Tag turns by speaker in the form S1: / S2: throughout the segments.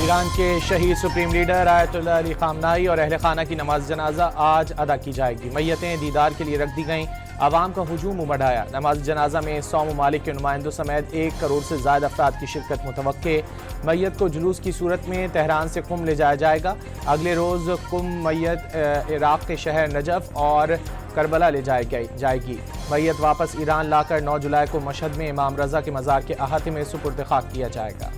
S1: Iran के शहीद supreme leader Ayatollah Ali खामनाई और अहल खाना की नमाज जनाजा आज अदा की जाएगी। मैयतें दीदार के लिए रख दी गईं। आवाम का हुजूम उमड़ आया। नमाज जनाजा में 100 ममालिक के नुमाइंदों समेत 1 करोड़ से ज़्यादा अफराद की शिरकत मुतवक्के। मैयत को जुलूस की सूरत में तेहरान से कुम ले जाया जाएगा। अगले रोज़ कुम मैयत इराक के शहर नजफ और करबला ले जाएगी। मैयत वापस ईरान लाकर 9 जुलाई को मशहद में इमाम रजा के मज़ार के अहाते में सुपुर्द खाक किया जाएगा।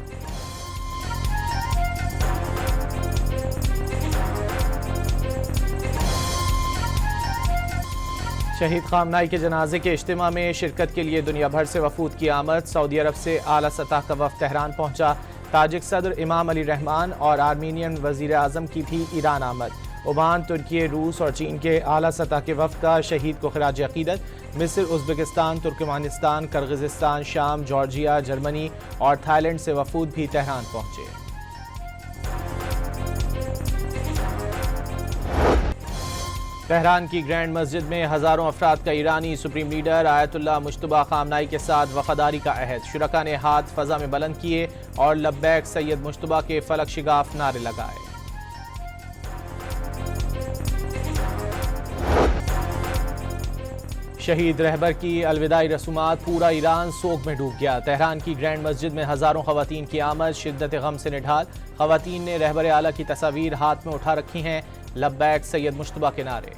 S1: शहीद खामनाई के जनाजे के इज्तिमा में शिरकत के लिए दुनिया भर से वफूद की आमद। सऊदी अरब से आला सतह का वफ़द तेहरान पहुंचा। ताजिक सदर इमाम अली रहमान और आर्मीनियन वज़ीर आज़म की भी ईरान आमद। ओमान, तुर्की, रूस और चीन के आला सतह के वफ़द का शहीद को खिराज अक़ीदत। मिस्र, उज़्बेकिस्तान, तुर्कमानिस्तान, किर्गिज़स्तान, शाम, जॉर्जिया, जर्मनी और थाईलैंड से वफूद भी तेहरान पहुंचे। तेहरान की ग्रैंड मस्जिद में हज़ारों अफराद का ईरानी supreme leader Ayatollah Mojtaba Khamenei के साथ वफादारी का अहद। शुरका ने हाथ फ़ज़ा में बुलंद किए और लब्बैक सैयद मुज्तबा के फलक शिगाफ नारे लगाए। शहीद रहबर की अलविदाई रसूमात, पूरा ईरान सोग में डूब गया। तेहरान की ग्रैंड मस्जिद में हज़ारों ख़वातीन की आमद, शिद्दत गम से निढाल। ख़वातीन ने रहबर आला की तस्वीर हाथ में उठा रखी हैं। लब्बैक सैयद मुज्तबा के नारे।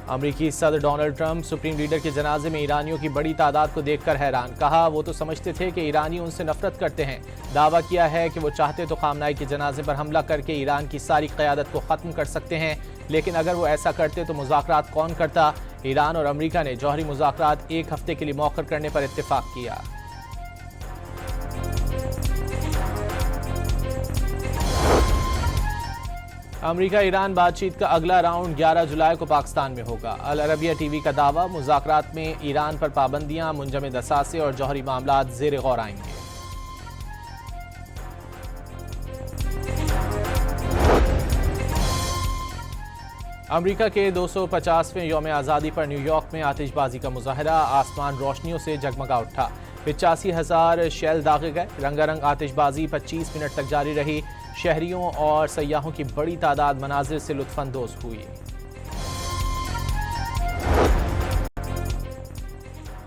S1: अमरीकी सदर डोनाल्ड ट्रंप सुप्रीम लीडर के जनाजे में ईरानियों की बड़ी तादाद को देखकर हैरान। कहा वो तो समझते थे कि ईरानी उनसे नफरत करते हैं। दावा किया है कि वो चाहते तो खामनाई के जनाजे पर हमला करके ईरान की सारी क़यादत को ख़त्म कर सकते हैं, लेकिन अगर वो ऐसा करते तो मुज़ाकरात कौन करता। ईरान और अमरीका ने जौहरी मुज़ाकरात 1 हफ्ते के लिए मौखर करने पर इत्तेफाक किया। अमरीका ईरान बातचीत का अगला राउंड 11 जुलाई को पाकिस्तान में होगा। अल अरबिया टीवी का दावा, मुज़ाकरात में ईरान पर पाबंदियां, मुंजमद असासे और जौहरी मामलात ज़ेर गौर आएंगे। अमरीका के 250वें यौम आज़ादी पर न्यूयॉर्क में आतिशबाजी का मुजाहरा, आसमान रोशनियों से जगमगा उठा। 85,000 शेल दागे गए। रंगारंग आतिशबाजी 25 मिनट तक जारी रही। शहरियों और सयाहों की बड़ी तादाद मनाजिर से लुत्फानंदोज हुई।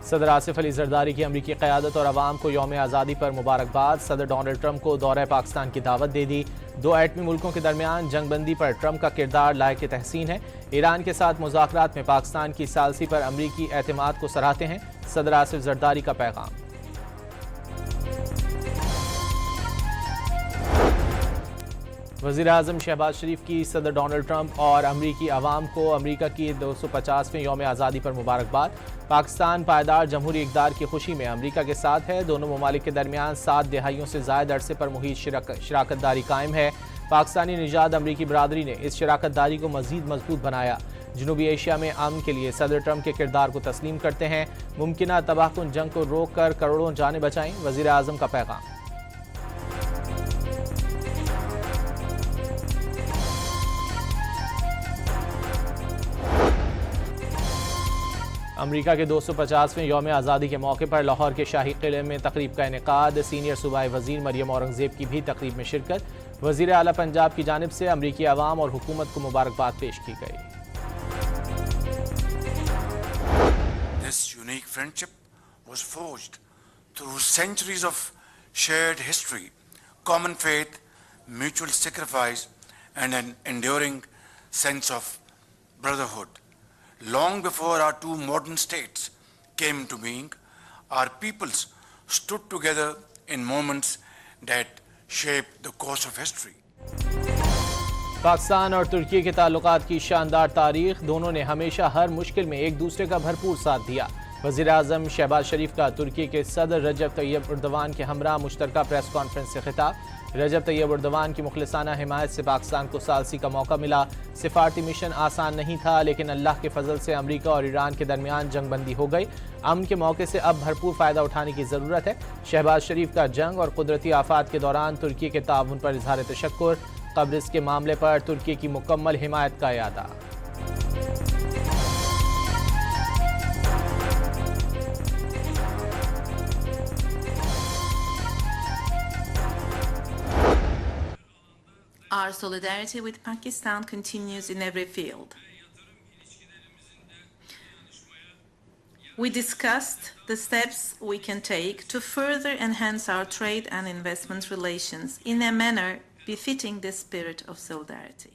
S1: सदर आसिफ अली जरदारी की अमरीकी क़यादत और अवाम को यौम आज़ादी पर मुबारकबाद। सदर डोनाल्ड ट्रंप को दौरे पाकिस्तान की दावत दे दी। 2 एटमी मुल्कों के दरमियान जंगबंदी पर ट्रंप का किरदार लायक तहसीन है। ईरान के साथ मुज़ाकरात में पाकिस्तान की सालसी पर अमरीकी एतमाद को सराहते हैं। सदर आसिफ जरदारी का पैगाम। वज़ीर आज़म शहबाज शरीफ की सदर डोनाल्ड ट्रंप और अमरीकी अवाम को अमरीका की 250वें यौम आज़ादी पर मुबारकबाद। पाकिस्तान पायदार जमहूरी इक़दार की खुशी में अमरीका के साथ है। दोनों ममालिक के दरमियान 7 दिहाइयों से ज़ायद अरसे पर मुहीत शराकतदारी कायम है। पाकिस्तानी निजात अमरीकी बरादरी ने इस शराकतदारी को मज़ीद मजबूत बनाया। जनूबी एशिया में अमन के लिए सदर ट्रंप के किरदार को तस्लीम करते हैं। मुमकिन तबाहकुन जंग को रोक कर करोड़ों जानें बचाएं, वज़ीर आज़म का पैगाम। अमरीका के 250वें यौम आज़ादी के मौके पर लाहौर के शाही किले में तकरीब का इनेकाद। सीनियर सूबाई वज़ीर मरियम औरंगज़ेब की भी तकरीब में शिरकत। वज़ीर आला पंजाब की जानिब से अमरीकी अवाम और हुकूमत को मुबारकबाद पेश की गई।
S2: This unique friendship was forged through centuries of shared history, common faith, mutual sacrifice, and an enduring sense of brotherhood. Long before our 2 modern states came into being, our peoples stood together in moments that shaped the course of history.
S1: Pakistan और तुर्की के ताल्लुकात की शानदार तारीख। दोनों ने हमेशा हर मुश्किल में एक दूसरे का भरपूर साथ दिया। वज़ीर आज़म शहबाज शरीफ का तुर्की के सदर रजब तैयब एर्दोगान के हमरा मुश्तरका प्रेस कॉन्फ्रेंस से खिताब। रजब तैयब एर्दोगान की मुखलिसाना हिमायत से पाकिस्तान को सालसी का मौका मिला। सिफारती मिशन आसान नहीं था, लेकिन अल्लाह के फजल से अमरीका और ईरान के दरमियान जंगबंदी हो गई। अमन के मौके से अब भरपूर फ़ायदा उठाने की ज़रूरत है। शहबाज शरीफ का जंग और कुदरती आफात के दौरान तुर्की के ताउन पर इजहार तशक्कुर। कब्रिस के मामले पर तुर्की की मुकम्मल हिमायत का यादा।
S3: our solidarity with Pakistan continues in every field. We discussed the steps we can take to further enhance our trade and investment relations in a manner befitting the spirit of solidarity.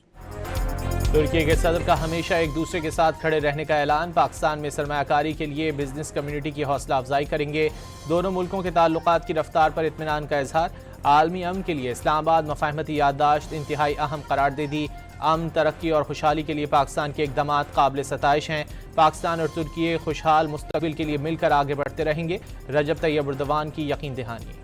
S1: तुर्की के सदर का हमेशा एक दूसरे के साथ खड़े रहने का ऐलान। पाकिस्तान में सरमायाकारी के लिए बिजनेस कम्युनिटी की हौसला अफजाई करेंगे। दोनों मुल्कों के ताल्लुकात की रफ्तार पर इत्मीनान का इजहार। आलमी अमन के लिए इस्लामाबाद मफाहमती याददाश्त इंतहाई अहम करार दे दी। अमन, तरक्की और खुशहाली के लिए पाकिस्तान के इकदामात काबिल सताइश हैं। पाकिस्तान और तुर्की खुशहाल मुस्तकबिल के लिए मिलकर आगे बढ़ते रहेंगे। रजब तैयब एर्दोगान की यकीन दहानी।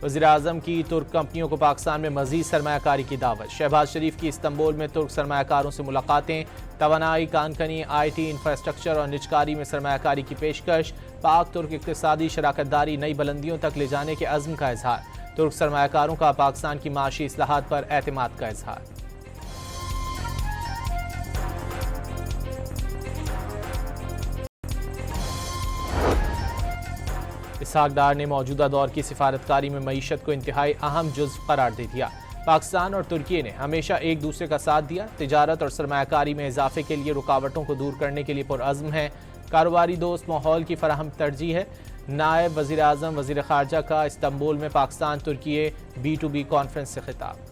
S1: वज़ीर-ए-आज़म की तुर्क कंपनियों को पाकिस्तान में मज़ीद सरमायाकारी की दावत। शहबाज शरीफ की इस्तांबुल में तुर्क सरमायाकारों से मुलाकातें। तवानाई, कानकनी, IT, इंफ्रास्ट्रक्चर और निजकारी में सरमायाकारी की पेशकश। पाक तुर्क इक़्तिसादी शराकतदारी नई बुलंदियों तक ले जाने के अज़्म का इजहार। तुर्क सरमायाकारों का पाकिस्तान की माशी इस्लाहात पर एतमाद का इजहार। इसहाक डार ने मौजूदा दौर की सिफारतकारी में मईशत को इंतहाई अहम जुज़्व करार दे दिया। पाकिस्तान और तुर्की ने हमेशा एक दूसरे का साथ दिया। तिजारत और सरमायाकारी में इजाफे के लिए रुकावटों को दूर करने के लिए पुरअज़्म है। कारोबारी दोस्त माहौल की फराहम तरजीह है। नायब वज़ीर-ए-आज़म वज़ीर ख़ारजा का इस्तांबुल में पाकिस्तान तुर्की B2B कॉन्फ्रेंस से खिताब।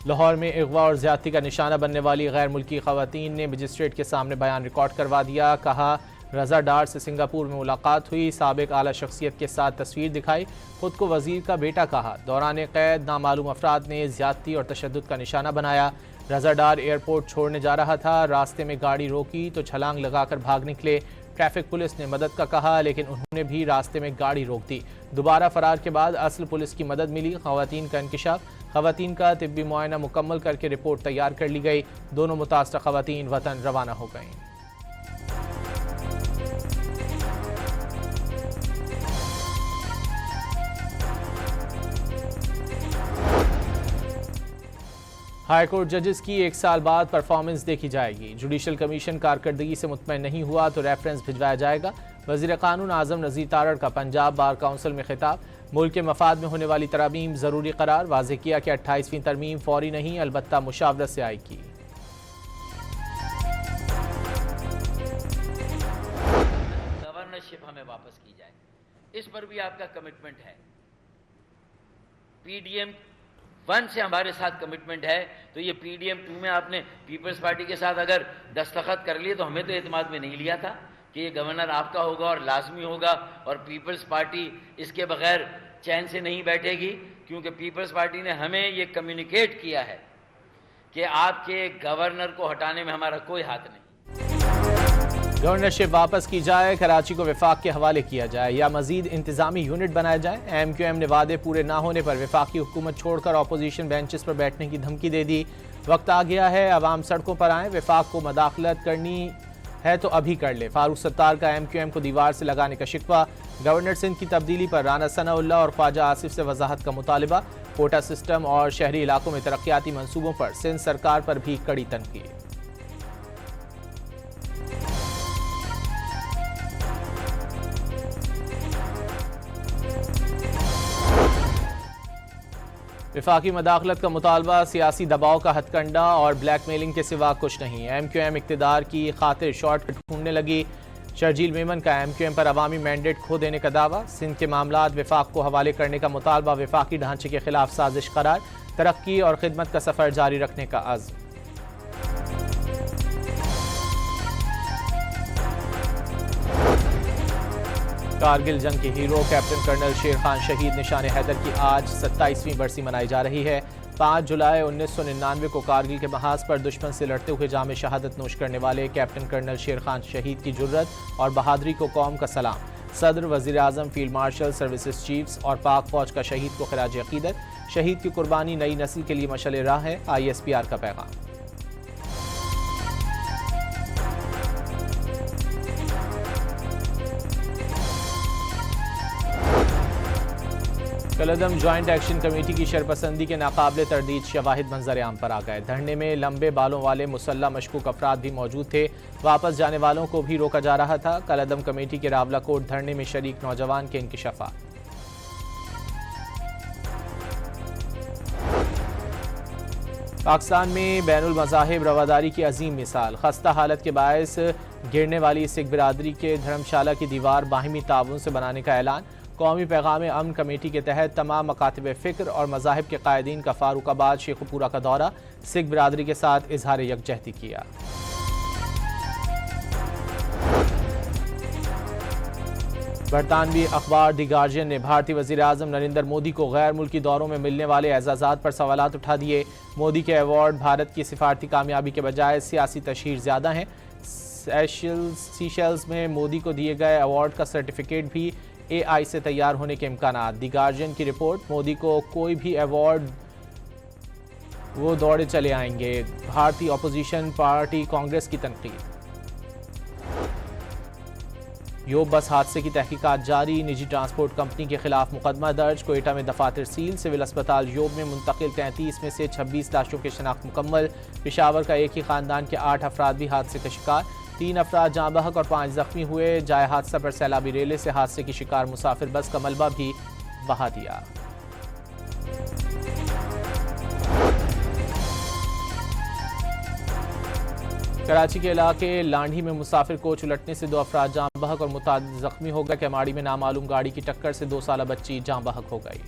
S1: लाहौर में अगवा और ज्यादती का निशाना बनने वाली गैर मुल्की खवातीन ने मजिस्ट्रेट के सामने बयान रिकॉर्ड करवा दिया। कहा, रज़ा डार से सिंगापुर में मुलाकात हुई। साबिक आला शख्सियत के साथ तस्वीर दिखाई। खुद को वजीर का बेटा कहा। दौरान कैद नामालूम अफराद ने ज्यादती और तशद्दुद का निशाना बनाया। रज़ा डार एयरपोर्ट छोड़ने जा रहा था। रास्ते में गाड़ी रोकी तो छलांग लगाकर भाग निकले। ट्रैफिक पुलिस ने मदद का कहा, लेकिन उन्होंने भी रास्ते में गाड़ी रोक दी। दोबारा फरार के बाद असल पुलिस की मदद मिली। खवातीन का इंकिशाफ। खवातीन का तिब्बी मुआयना मुकम्मल करके रिपोर्ट तैयार कर ली गई। दोनों मुतासरा खवातीन वतन रवाना हो गईं। हाईकोर्ट जजेस की 1 साल बाद परफॉर्मेंस देखी जाएगी। जुडिशल कमीशन कारकर्दगी से मुतमईन नहीं हुआ तो रेफरेंस भिजवाया जाएगा। वज़ीर कानून आज़म नज़ीर तारड़ का पंजाब बार काउंसिल में खिताब। मुल्क के मफाद में होने वाली तरमीम ज़रूरी करार। वाज़ेह किया कि 28वीं तरमीम फौरी नहीं, अलबत्ता मुशावरत से आएगी।
S4: गवर्नरशिप हमें वापस की जाए, इस पर भी आपका कमिटमेंट है। PDM 1 से हमारे साथ कमिटमेंट है, तो ये PDM 2 में आपने पीपल्स पार्टी के साथ अगर दस्तखत कर लिए तो हमें तो एतमाद में नहीं लिया था कि ये गवर्नर आपका होगा और लाजमी होगा, और पीपल्स पार्टी इसके बगैर चैन से नहीं बैठेगी, क्योंकि पीपल्स पार्टी ने हमें ये कम्युनिकेट किया है कि आपके गवर्नर को हटाने में हमारा कोई हाथ नहीं।
S1: गवर्नरशिप वापस की जाए, कराची को विफाक के हवाले किया जाए या मजीद इंतजामी यूनिट बनाया जाए। MQM ने वादे पूरे ना होने पर विफाकी हुकूमत छोड़कर अपोजिशन बेंचेस पर बैठने की धमकी दे दी। वक्त आ गया है, अवाम सड़कों पर आए। विफाक को मदाखलत करनी है तो अभी कर ले। फारूक सत्तार का MQM को दीवार से लगाने का शिकवा। गवर्नर सिंध की तब्दीली पर राना सनाउल्लाह और ख्वाजा आसिफ से वजाहत का मुतालिबा। कोटा सिस्टम और शहरी इलाकों में तरक्याती मंसूबों पर सिंध सरकार पर भी कड़ी तनकीद। विफाकी मदाखलत का मुतालबा सियासी दबाव का हथकंडा और ब्लैकमेलिंग के सिवा कुछ नहीं। MQM इक़्तिदार की खातिर शॉर्टकट ढूंढने लगी। शर्जील मेमन का MQM पर अवामी मैंडेट खो देने का दावा। सिंध के मामलात विफाक को हवाले करने का मुतालबा विफाकी ढांचे के खिलाफ साजिश करार। तरक्की और खिदमत का सफर जारी रखने का अज़्म। कारगिल जंग के हीरो कैप्टन कर्नल शेर खान शहीद निशान हैदर की आज 27वीं बरसी मनाई जा रही है। 5 जुलाई 1999 को कारगिल के महाज पर दुश्मन से लड़ते हुए जाम शहादत नोश करने वाले कैप्टन कर्नल शेर खान शहीद की जुर्रत और बहादुरी को कौम का सलाम। सदर, वज़ीर-ए-आज़म, फील्ड मार्शल, सर्विसेज चीफ्स और पाक फौज का शहीद को खिराज अकीदत। शहीद की कुर्बानी नई नस्ल के लिए मशअल राह है। ISPR का पैगाम। कलअदम ज्वाइंट एक्शन कमेटी की शरपसंदी के नाकाबिले तरदीद शवाहिद मंजर आम पर आ गए। धरने में लंबे बालों वाले मुसल्लह मशकूक अफराद भी मौजूद थे। वापस जाने वालों को भी रोका जा रहा था। कलअदम कमेटी के रावलाकोट धरने में शरीक नौजवान के इंकिशाफा। पाकिस्तान में बैनुल मज़ाहिब रवादारी की अजीम मिसाल। खस्ता हालत के बायस गिरने वाली सिख बिरादरी के धर्मशाला की दीवार बाहिमी ताउन से बनाने का ऐलान। कौमी पैगाम अमन कमेटी के तहत तमाम मकातिब फ़िक्र और मज़ाहिब के कायदीन का फारूकाबाद शेखुपुरा का दौरा। सिख बिरादरी के साथ इजहार यकजहती किया। बरतानवी अखबार दी गार्जियन ने भारतीय वज़ीर आज़म नरेंद्र मोदी को गैर मुल्की दौरों में मिलने वाले एजाज़ात पर सवालात उठा दिए। मोदी के अवार्ड भारत की सिफारती कामयाबी के बजाय सियासी तशहीर ज़्यादा हैं। सीशेल्स में मोदी को दिए गए अवार्ड का सर्टिफिकेट भी AI से तैयार होने के इम्कानात। दी गार्जियन की रिपोर्ट। मोदी को कोई भी अवार्ड वो दौड़े चले आएंगे। भारतीय अपोजिशन पार्टी कांग्रेस की तनकीद। योब बस हादसे की तहकीकात जारी। निजी ट्रांसपोर्ट कंपनी के खिलाफ मुकदमा दर्ज। कोयटा में दफातर सील। सिविल अस्पताल योब में मुंतकिल 33 में से 26 लाशों की शनाख्त मुकम्मल। पेशावर का एक ही खानदान के 8 अफराद भी हादसे का शिकार। 3 अफराद जाँ बहक और 5 जख्मी हुए। जाए हादसा पर सैलाबी रेले से हादसे की शिकार मुसाफिर बस का मलबा भी बहा दिया। कराची के इलाके लांढी में मुसाफिर कोच उलटने से 2 अफराद जाँ बहक और मुतादिद जख्मी हो गए। केमाड़ी में नामालूम गाड़ी की टक्कर से 2 साला बच्ची जाँ बहक हो गई।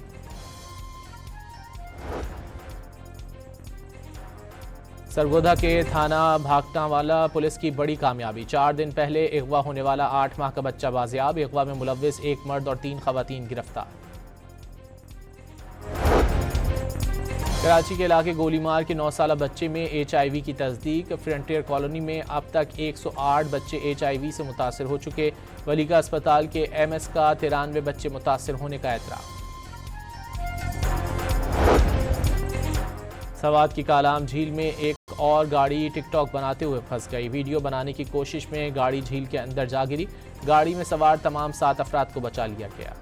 S1: सरगोधा के थाना भागटावाला पुलिस की बड़ी कामयाबी। 4 दिन पहले अगवा होने वाला 8 माह का बच्चा बाजियाब। अगवा में मुलव्विस 1 मर्द और 3 खवातीन गिरफ्तार। कराची के इलाके गोलीमार के 9 साला बच्चे में HIV की तस्दीक। फ्रंटियर कॉलोनी में अब तक 108 बच्चे HIV से मुतासर हो चुके। वलीका अस्पताल के MS का 93 बच्चे मुतासर होने का एतराफ़। सवात की कालाम झील में एक और गाड़ी टिकटॉक बनाते हुए फंस गई। वीडियो बनाने की कोशिश में गाड़ी झील के अंदर जा गिरी। गाड़ी में सवार तमाम 7 अफराद को बचा लिया गया।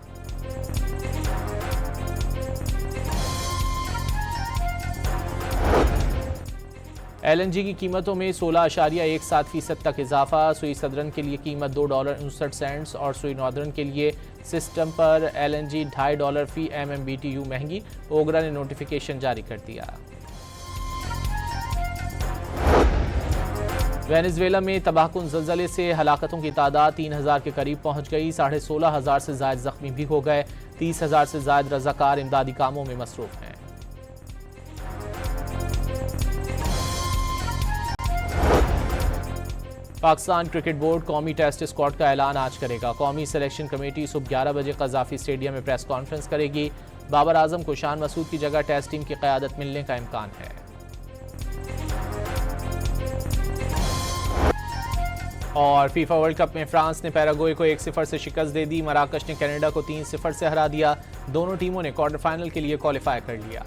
S1: LNG की कीमतों में 16.17% तक इजाफा। सुई सदरन के लिए कीमत $2.59 और सुई नॉर्दर्न के लिए सिस्टम पर LNG $2.50 फी MMBTU महंगी। ओगरा ने नोटिफिकेशन जारी कर दिया। वेनेजुएला में तबाहकुन ज़लज़ले से हलाकतों की तादाद 3000 के करीब पहुंच गई। 16,500 से ज़ायद जख्मी भी हो गए। 30,000 से ज़ायद रज़ाकार इमदादी कामों में मसरूफ हैं। पाकिस्तान क्रिकेट बोर्ड कौमी टेस्ट स्क्वाड का ऐलान आज करेगा। कौमी सिलेक्शन कमेटी सुबह 11 बजे कज़ाफ़ी स्टेडियम में प्रेस कॉन्फ्रेंस करेगी। बाबर आजम को शान मसूद की जगह टेस्ट टीम की क़यादत मिलने का इम्कान है। और फीफा वर्ल्ड कप में फ्रांस ने पैराग्वे को 1-0 से शिकस्त दे दी। मराकश ने कनाडा को 3-0 से हरा दिया। दोनों टीमों ने क्वार्टर फाइनल के लिए क्वालिफाई कर लिया।